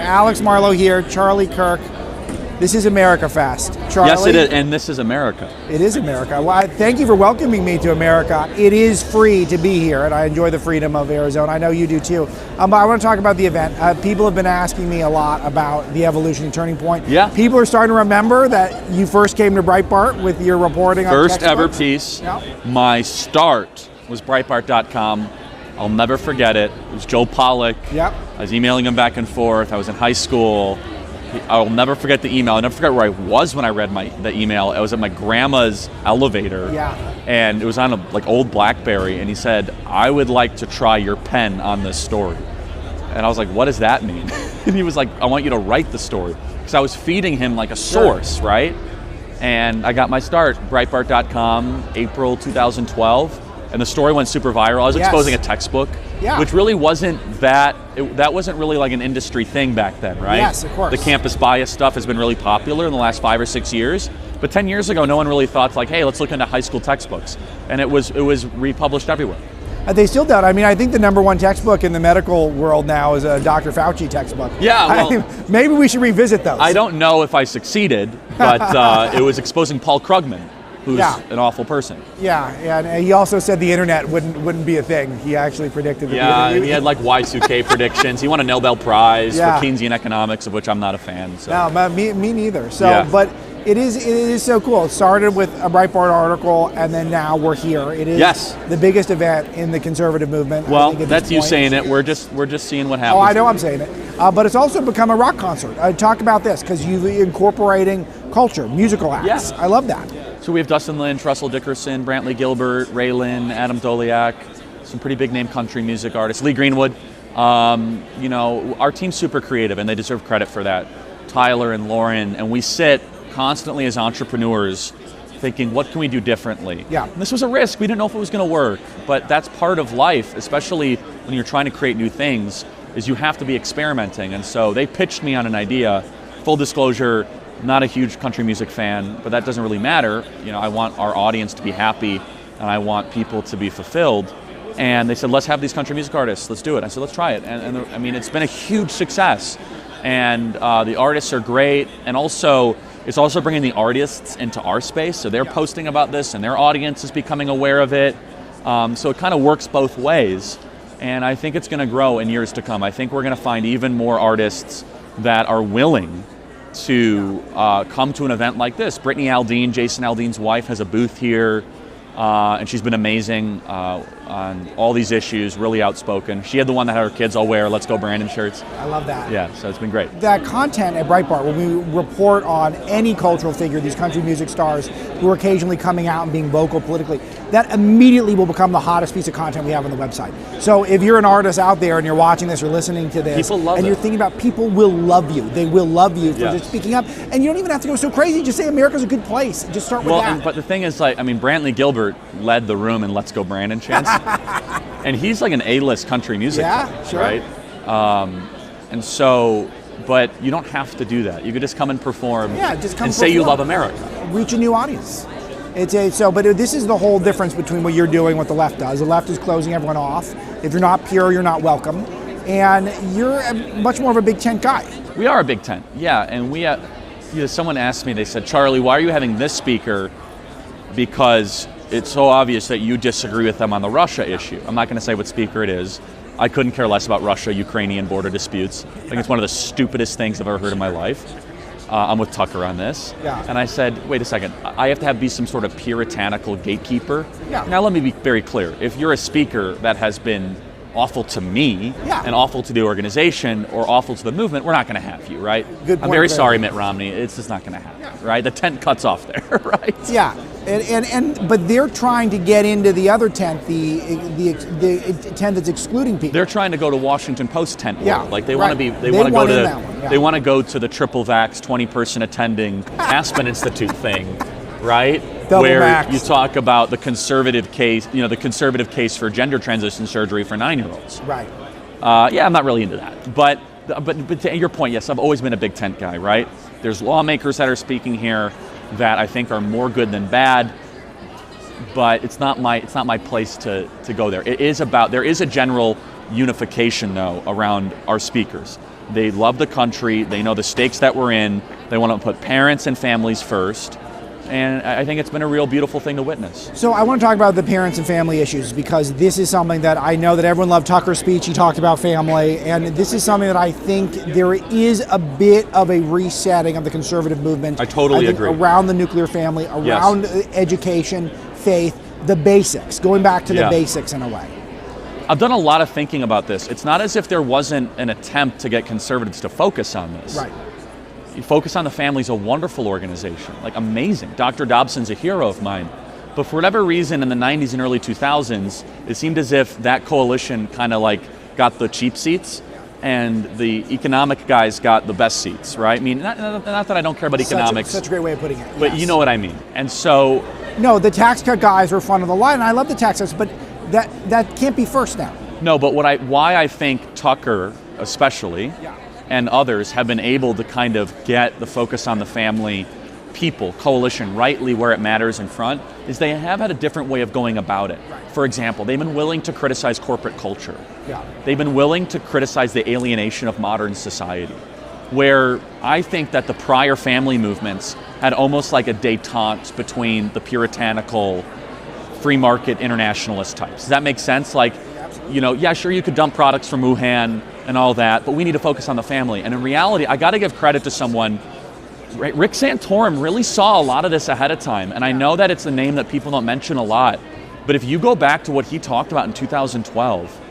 Alex Marlow here, Charlie Kirk. This is AmericaFest. Charlie, yes, it is, and this is America. It is America. Well, thank you for welcoming me to America. It is free to be here, and I enjoy the freedom of Arizona. I know you do too. But I want to talk about the event. People have been asking me a lot about the evolution and turning point. Yeah. People are starting to remember that you first came to Breitbart with your reporting on First ever textbooks. piece. Yeah. My start was Breitbart.com. I'll never forget it. It was Joe Pollack. Yep. I was emailing him back and forth. I was in high school. I'll never forget the email. I'll never forget where I was when I read the email. I was at my grandma's elevator. Yeah. And it was on a old BlackBerry, and he said, "I would like to try your pen on this story." And I was like, "What does that mean?" And he was like, "I want you to write the story." Because I was feeding him like a source, right? And I got my start, Breitbart.com, April 2012. And the story went super viral. I was exposing a textbook, which really wasn't that wasn't really like an industry thing back then, right? Yes, of course. The campus bias stuff has been really popular in the last 5 or 6 years. But 10 years ago, no one really thought like, hey, let's look into high school textbooks. And it was republished everywhere. They still don't. I mean, I think the #1 textbook in the medical world now is a Dr. Fauci textbook. Yeah, well, maybe we should revisit those. I don't know if I succeeded, but it was exposing Paul Krugman, who's an awful person. Yeah, and he also said the internet wouldn't be a thing. He actually predicted that. Yeah, he had like Y2K predictions. He won a Nobel Prize for Keynesian economics, of which I'm not a fan. So. No, me neither. So, but it is so cool. It started with a Breitbart article, and then now we're here. It is the biggest event in the conservative movement. Well, that's you saying it. We're just seeing what happens. Oh, I know I'm saying it. But it's also become a rock concert. Talk about this, because you're incorporating culture, musical acts. Yes. I love that. So we have Dustin Lynch, Russell Dickerson, Brantley Gilbert, Ray Lynn, Adam Doliak, some pretty big name country music artists, Lee Greenwood. Our team's super creative, and they deserve credit for that. Tyler and Lauren, and we sit constantly as entrepreneurs thinking, what can we do differently? Yeah. And this was a risk. We didn't know if it was going to work, but that's part of life, especially when you're trying to create new things, is you have to be experimenting. And so they pitched me on an idea. Full disclosure, not a huge country music fan, but that doesn't really matter. I want our audience to be happy, and I want people to be fulfilled. And they said, let's have these country music artists. Let's do it. I said, let's try it. And I mean, it's been a huge success. And the artists are great. And also, it's also bringing the artists into our space. So they're posting about this, and their audience is becoming aware of it. So it kind of works both ways. And I think it's going to grow in years to come. I think we're going to find even more artists that are willing to come to an event like this. Brittany Aldean, Jason Aldean's wife, has a booth here, and she's been amazing on all these issues, really outspoken. She had the one that had her kids all wear Let's Go Brandon shirts. I love that. Yeah, so it's been great. That content at Breitbart, when we report on any cultural figure, these country music stars who are occasionally coming out and being vocal politically, that immediately will become the hottest piece of content we have on the website. So if you're an artist out there and you're watching this or listening to this, and you're thinking about, people will love you. They will love you for just speaking up. And you don't even have to go so crazy. Just say America's a good place. Just start with that. But the thing is, Brantley Gilbert led the room in Let's Go Brandon chants. And he's like an A-list country music guy, right? And so, but you don't have to do that. You could just come and perform and say you love America. Reach a new audience. But this is the whole difference between what you're doing and what the left does. The left is closing everyone off. If you're not pure, you're not welcome. And you're much more of a big tent guy. We are a big tent, and we someone asked me, they said, Charlie, why are you having this speaker? Because it's so obvious that you disagree with them on the Russia issue. I'm not going to say what speaker it is. I couldn't care less about Russia-Ukrainian border disputes. I think it's one of the stupidest things I've ever heard in my life. I'm with Tucker on this. And I said, wait a second, I have to be some sort of puritanical gatekeeper? Now let me be very clear. If you're a speaker that has been awful to me and awful to the organization or awful to the movement, we're not going to have you, right? Good point. I'm very sorry, Mitt Romney. It's just not going to happen, right? The tent cuts off there, right? Yeah. But they're trying to get into the other tent, the tent that's excluding people. They're trying to go to Washington Post tent world. Like they want to be, they want to go to the triple vax 20-person attending Aspen Institute thing, right? Where max. You talk about the conservative case, the conservative case for gender transition surgery for 9-year-olds. Right. I'm not really into that. But to your point, yes, I've always been a big tent guy, right? There's lawmakers that are speaking here that I think are more good than bad, but it's not my place to go there. There is a general unification though around our speakers. They love the country. They know the stakes that we're in. They want to put parents and families first. And I think it's been a real beautiful thing to witness. So I want to talk about the parents and family issues, because this is something that I know that everyone loved Tucker's speech. He talked about family, and this is something that I think there is a bit of a resetting of the conservative movement. I totally agree. Around the nuclear family, around education, faith, the basics, going back to the basics in a way. I've done a lot of thinking about this. It's not as if there wasn't an attempt to get conservatives to focus on this. Right. Focus on the Family is a wonderful organization, like amazing. Dr. Dobson's a hero of mine. But for whatever reason in the 90s and early 2000s, it seemed as if that coalition kind of like got the cheap seats and the economic guys got the best seats, right? I mean, not that I don't care about economics. Such a great way of putting it. But you know what I mean. And so... No, the tax cut guys were front of the line, and I love the tax cuts, but that can't be first now. No, but why I think Tucker especially... and others have been able to kind of get the focus on the family people, coalition, rightly where it matters in front, is they have had a different way of going about it. Right. For example, they've been willing to criticize corporate culture. Yeah. They've been willing to criticize the alienation of modern society, where I think that the prior family movements had almost like a détente between the puritanical, free market internationalist types. Does that make sense? Like, you know, yeah, sure, you could dump products from Wuhan and all that, but we need to focus on the family. And in reality, I got to give credit to someone. Rick Santorum really saw a lot of this ahead of time, and I know that it's a name that people don't mention a lot, but if you go back to what he talked about in 2012,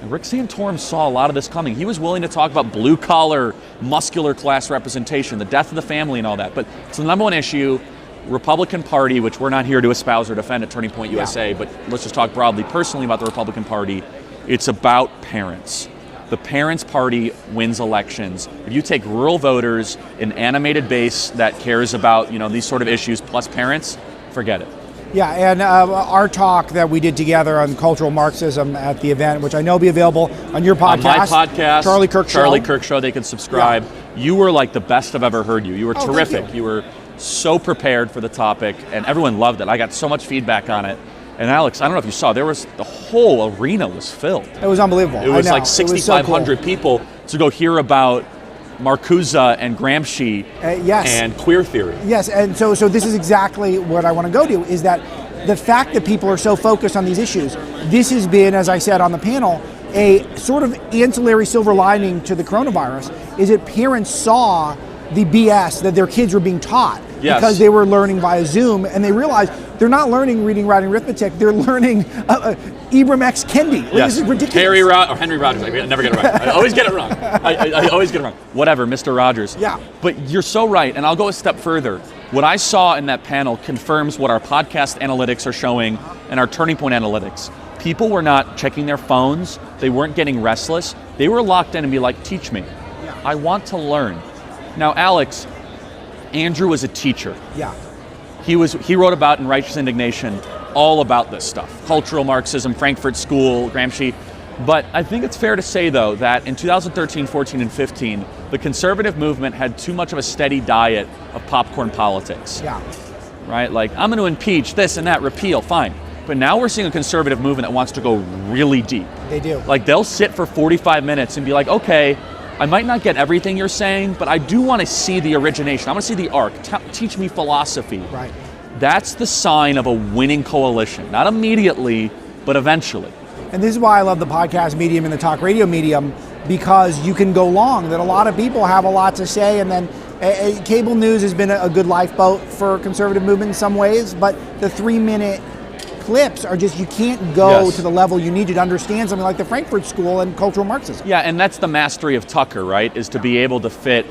Rick Santorum saw a lot of this coming. He was willing to talk about blue-collar, muscular class representation, the death of the family and all that, but it's the number one issue. Republican Party, which we're not here to espouse or defend at Turning Point USA, but let's just talk broadly, personally about the Republican Party. It's about parents. The Parents' Party wins elections. If you take rural voters, an animated base that cares about these sort of issues, plus parents, forget it. Yeah, and our talk that we did together on cultural Marxism at the event, which I know will be available on your podcast. On my podcast, Charlie Kirk Show. Charlie Kirk Show, they can subscribe. Yeah. You were like the best I've ever heard you. You were terrific. You were so prepared for the topic, and everyone loved it. I got so much feedback on it. And Alex, I don't know if you saw, the whole arena was filled. It was unbelievable. It was like 6,500 people to go hear about Marcuse and Gramsci and queer theory. Yes, and so this is exactly what I want to go to, is that the fact that people are so focused on these issues, this has been, as I said on the panel, a sort of ancillary silver lining to the coronavirus, is that parents saw the BS that their kids were being taught because they were learning via Zoom, and they realized they're not learning reading, writing, arithmetic. They're learning Ibram X. Kendi. This is ridiculous. Henry Rogers. I never get it right. I always get it wrong. I always get it wrong. Whatever, Mr. Rogers. Yeah. But you're so right, and I'll go a step further. What I saw in that panel confirms what our podcast analytics are showing and our Turning Point analytics. People were not checking their phones. They weren't getting restless. They were locked in and be like, teach me. Yeah. I want to learn. Now, Alex, Andrew was a teacher. Yeah. He wrote about in Righteous Indignation all about this stuff. Cultural Marxism, Frankfurt School, Gramsci. But I think it's fair to say, though, that in 2013, 14, and 15, the conservative movement had too much of a steady diet of popcorn politics. Yeah. Right? Like, I'm going to impeach this and that, repeal, fine. But now we're seeing a conservative movement that wants to go really deep. They do. Like, they'll sit for 45 minutes and be like, okay, I might not get everything you're saying, but I do want to see the origination. I want to see the arc. Teach me philosophy. Right. That's the sign of a winning coalition. Not immediately, but eventually. And this is why I love the podcast medium and the talk radio medium, because you can go long, that a lot of people have a lot to say, and then cable news has been a good lifeboat for conservative movement in some ways, but the 3-minute clips are just, you can't go to the level you need to understand something like the Frankfurt School and cultural Marxism. Yeah, and that's the mastery of Tucker, right? Is to be able to fit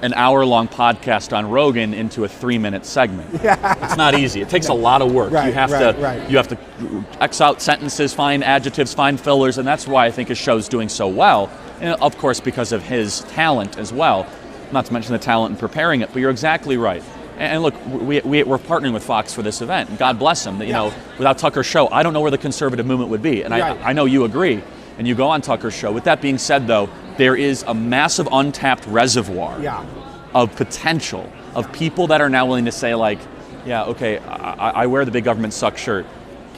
an hour-long podcast on Rogan into a 3-minute segment. Yeah. It's not easy. It takes a lot of work. You have to X out sentences, find adjectives, find fillers, and that's why I think his show's doing so well. And of course, because of his talent as well. Not to mention the talent in preparing it, but you're exactly right. And look, we're partnering with Fox for this event. And God bless them. You know, without Tucker's show, I don't know where the conservative movement would be. And I know you agree. And you go on Tucker's show. With that being said, though, there is a massive untapped reservoir of potential of people that are now willing to say, like, yeah, okay, I wear the big government sucks shirt.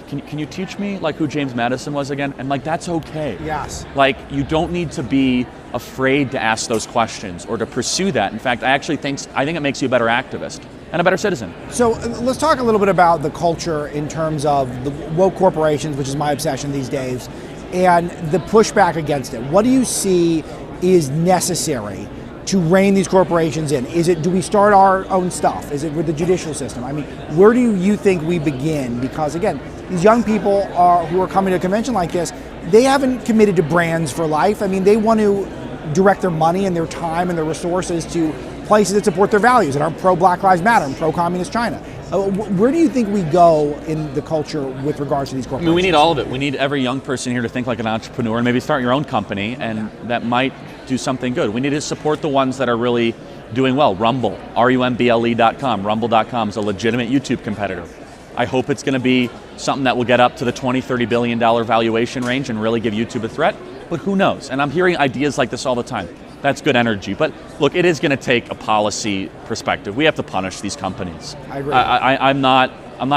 Can you teach me like who James Madison was again? And like, that's okay. Yes. Like, you don't need to be afraid to ask those questions or to pursue that. In fact, I think it makes you a better activist and a better citizen. So let's talk a little bit about the culture in terms of the woke corporations, which is my obsession these days, and the pushback against it. What do you see is necessary to rein these corporations in? Do we start our own stuff? Is it with the judicial system? I mean, where do you think we begin? Because again, these young people who are coming to a convention like this, they haven't committed to brands for life. I mean, they want to direct their money and their time and their resources to places that support their values and are pro-Black Lives Matter and pro-communist China. Where do you think we go in the culture with regards to these corporations? I mean, we need all of it. We need every young person here to think like an entrepreneur and maybe start your own company, and that might do something good. We need to support the ones that are really doing well. Rumble, rumble.com. Rumble.com is a legitimate YouTube competitor. I hope it's going to be something that will get up to the $20, $30 billion valuation range and really give YouTube a threat, but who knows? And I'm hearing ideas like this all the time. That's good energy. But look, it is going to take a policy perspective. We have to punish these companies. I agree. I'm not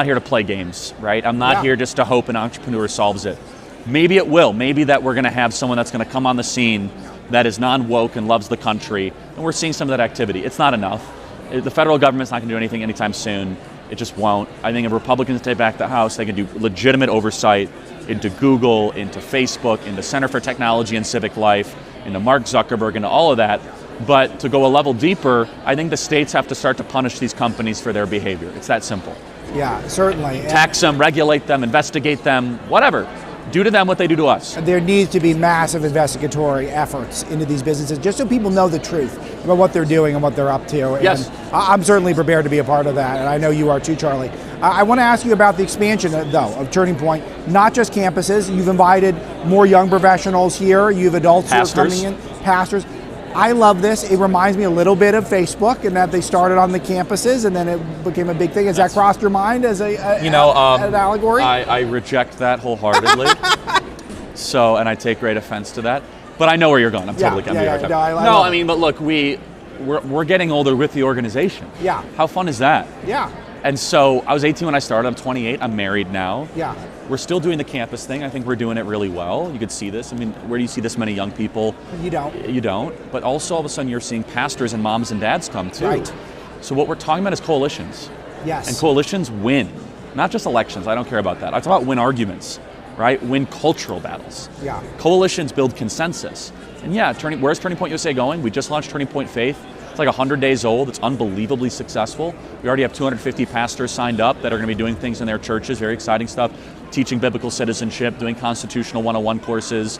here to play games, right? I'm not here just to hope an entrepreneur solves it. Maybe it will. Maybe that we're going to have someone that's going to come on the scene that is non-woke and loves the country. And we're seeing some of that activity. It's not enough. The federal government's not going to do anything anytime soon. It just won't. I think if Republicans take back the House, they can do legitimate oversight into Google, into Facebook, into Center for Technology and Civic Life, into Mark Zuckerberg, into all of that. But to go a level deeper, I think the states have to start to punish these companies for their behavior. It's that simple. Yeah, certainly. Tax them, regulate them, investigate them, whatever. Do to them what they do to us. There needs to be massive investigatory efforts into these businesses just so people know the truth about what they're doing and what they're up to. Yes. And I'm certainly prepared to be a part of that, and I know you are too, Charlie. I want to ask you about the expansion, though, of Turning Point. Not just campuses. You've invited more young professionals here. You have adults who are coming in. Pastors. I love this. It reminds me a little bit of Facebook in that they started on the campuses and then it became a big thing. Has that crossed your mind as an allegory? I reject that wholeheartedly. And I take great offense to that. But I know where you're going. I'm totally coming to I mean, but look, we're getting older with the organization. Yeah. How fun is that? Yeah. And so I was 18 when I started. I'm 28. I'm married now. Yeah. We're still doing the campus thing. I think we're doing it really well. You could see this. I mean, where do you see this many young people? You don't. You don't. But also all of a sudden you're seeing pastors and moms and dads come too. Right. So what we're talking about is coalitions. Yes. And coalitions win. Not just elections. I don't care about that. I talk about win arguments, right? Win cultural battles. Yeah. Coalitions build consensus. And yeah, where's Turning Point USA going? We just launched Turning Point Faith. It's like 100 days old. It's unbelievably successful. We already have 250 pastors signed up that are going to be doing things in their churches, very exciting stuff, teaching biblical citizenship, doing constitutional 101 courses.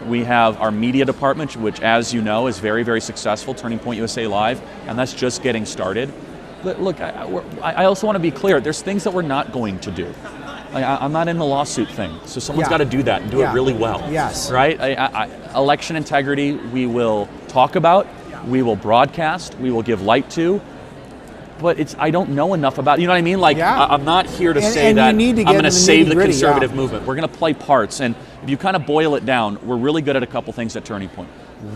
We have our media department, which, as you know, is very, very successful, Turning Point USA Live, and that's just getting started. But look, I also want to be clear, there's things that we're not going to do. I'm not in the lawsuit thing, so someone's got to do that and do it really well. Yes. Right? Election integrity, we will talk about. We will broadcast, we will give light to, but I don't know enough about, you know what I mean? Like, I'm not here to say that I'm going to save the conservative movement. We're going to play parts, and if you kind of boil it down, we're really good at a couple things at Turning Point.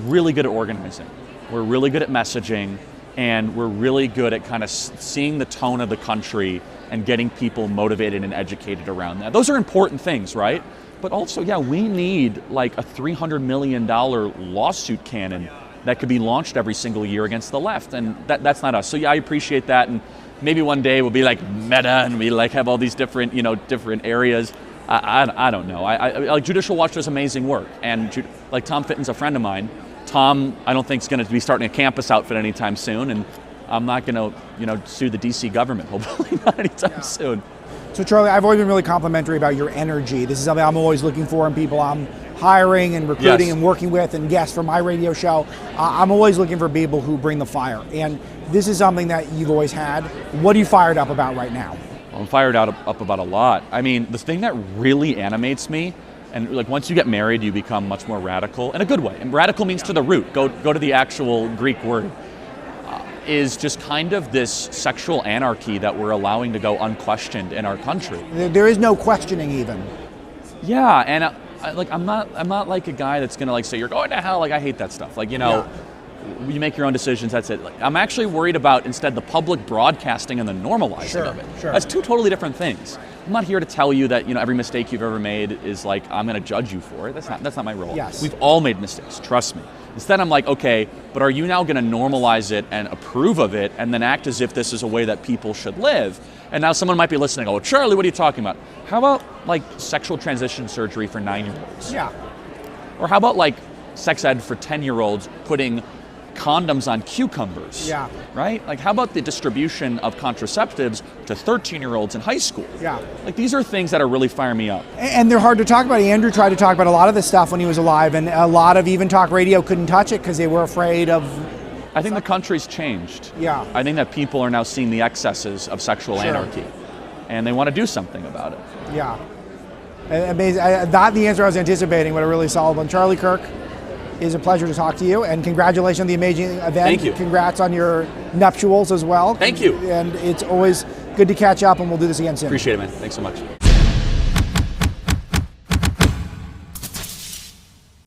Really good at organizing. We're really good at messaging, and we're really good at kind of seeing the tone of the country and getting people motivated and educated around that. Those are important things, right? But also, we need like a $300 million lawsuit cannon that could be launched every single year against the left, and that's not us. So I appreciate that, and maybe one day we'll be like Meta, and we like have all these different, different areas. I don't know. I like Judicial Watch does amazing work, and like Tom Fitton's a friend of mine. Tom, I don't think is going to be starting a campus outfit anytime soon, and I'm not going to, sue the DC government. Hopefully not anytime soon. So Charlie, I've always been really complimentary about your energy. This is something I'm always looking for in people I'm hiring and recruiting and working with and guests for my radio show. I'm always looking for people who bring the fire. And this is something that you've always had. What are you fired up about right now? I'm fired up about a lot. I mean, the thing that really animates me, and like once you get married, you become much more radical in a good way. And radical means to the root. Go to the actual Greek word. Is just kind of this sexual anarchy that we're allowing to go unquestioned in our country. There is no questioning even. Yeah, and I'm not like a guy that's gonna like say you're going to hell. Like I hate that stuff. Like You make your own decisions, that's it. I'm actually worried about instead the public broadcasting and the normalizing of it. Sure. That's two totally different things. I'm not here to tell you that every mistake you've ever made is like I'm going to judge you for it. That's not my role. Yes. We've all made mistakes, trust me. Instead I'm like, okay, but are you now going to normalize it and approve of it and then act as if this is a way that people should live? And now someone might be listening, oh, Charlie, what are you talking about? How about like sexual transition surgery for 9-year-olds? Yeah. Or how about like sex ed for 10-year-olds putting condoms on cucumbers? Yeah. Right? Like how about the distribution of contraceptives to 13-year-olds in high school? Yeah. Like these are things that are really firing me up. And they're hard to talk about. Andrew tried to talk about a lot of this stuff when he was alive, and a lot of even talk radio couldn't touch it because they were afraid of... I think the country's changed. Yeah. I think that people are now seeing the excesses of sexual anarchy, and they want to do something about it. Yeah. Amazing. Not the answer I was anticipating, but a really solid one. Charlie Kirk, it is a pleasure to talk to you, and congratulations on the amazing event. Thank you. Congrats on your nuptials as well. Thank you. And it's always good to catch up, and we'll do this again soon. Appreciate it, man. Thanks so much.